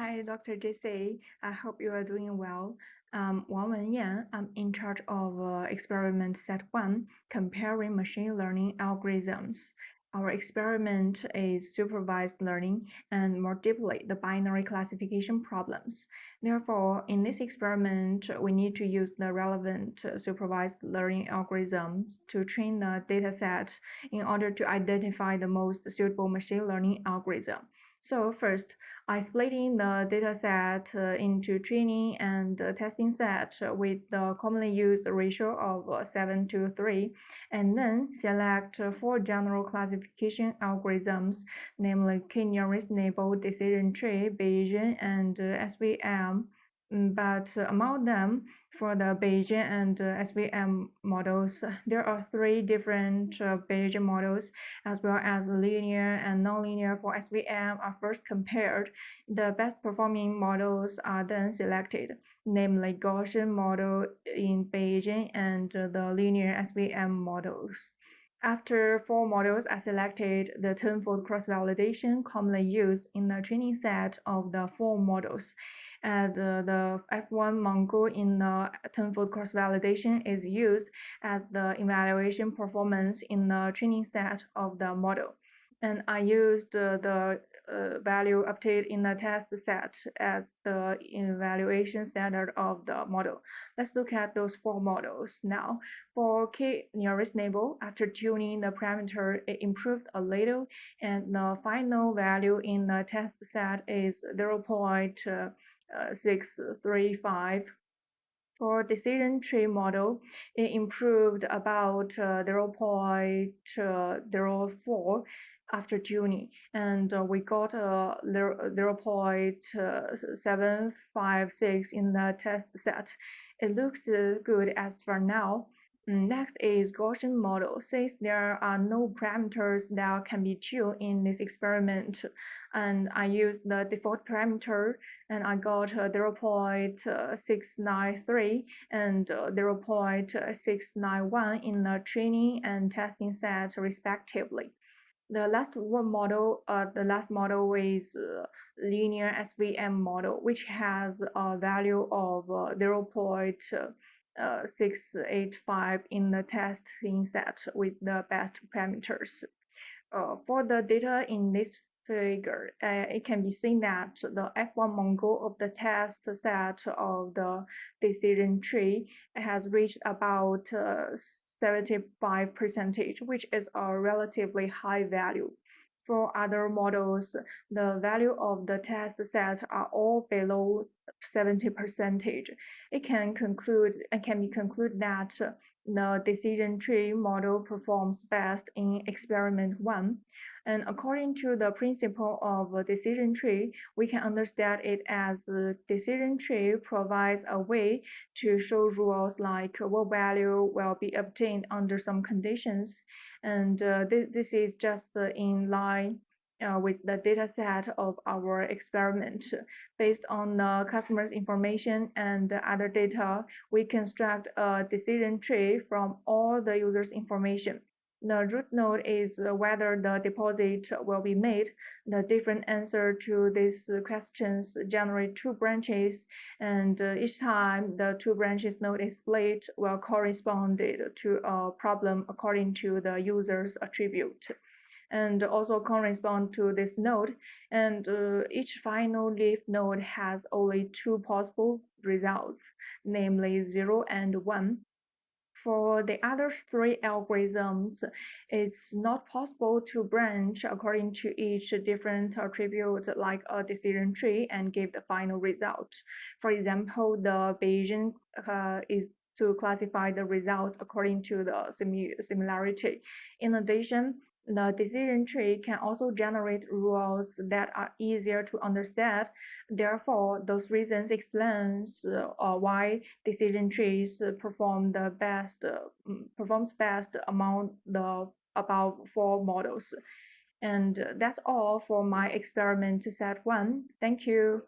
Hi, Dr. JC. I hope you are doing well. Wang Wenyan. I'm in charge of experiment set 1, comparing machine learning algorithms. Our experiment is supervised learning and more deeply the binary classification problems. Therefore, in this experiment, we need to use the relevant supervised learning algorithms to train the dataset in order to identify the most suitable machine learning algorithm. So first, I splitting the dataset into training and testing set with the commonly used ratio of 7 to 3, and then select 4 general classification algorithms, namely k-nearest neighbor, decision tree, Bayesian, and SVM. But among them, for the Bayesian and SVM models, there are 3 different Bayesian models, as well as linear and nonlinear for SVM are first compared. The best performing models are then selected, namely Gaussian model in Bayesian and the linear SVM models. After 4 models are selected, the tenfold cross-validation commonly used in the training set of the 4 models. And the F1 Mongo in the tenfold cross-validation is used as the evaluation performance in the training set of the model. And I used the value update in the test set as the evaluation standard of the model. Let's look at those 4 models now. For k-nearest neighbor, after tuning the parameter, it improved a little, and the final value in the test set is 0.635. For decision tree model, it improved about 0.04 after tuning, and we got 0.756 in the test set. It looks good as for now. Next is Gaussian model. Since there are no parameters that can be tuned in this experiment, and I used the default parameter, and I got 0.693 and 0.691 in the training and testing set respectively. The last model is linear SVM model, which has a value of 0.685 in the testing set with the best parameters. For the data in this figure, it can be seen that the F1 Mongo of the test set of the decision tree has reached about 75%, which is a relatively high value. For other models, the value of the test set are all below 70%. It can be concluded that the decision tree model performs best in experiment 1. And according to the principle of a decision tree, we can understand it as a decision tree provides a way to show rules like what value will be obtained under some conditions. And this is just in line with the data set of our experiment. Based on the customer's information and other data, we construct a decision tree from all the user's information. The root node is whether the deposit will be made. The different answer to these questions generate 2 branches, and each time the 2 branches node is split will correspond to a problem according to the user's attribute, and also correspond to this node. And each final leaf node has only 2 possible results, namely 0 and 1. For the other 3 algorithms, it's not possible to branch according to each different attribute like a decision tree and give the final result. For example, the Bayesian is to classify the results according to the similarity. In addition, the decision tree can also generate rules that are easier to understand. Therefore, those reasons explains why decision trees performs best among the above 4 models. And that's all for my experiment set 1. Thank you.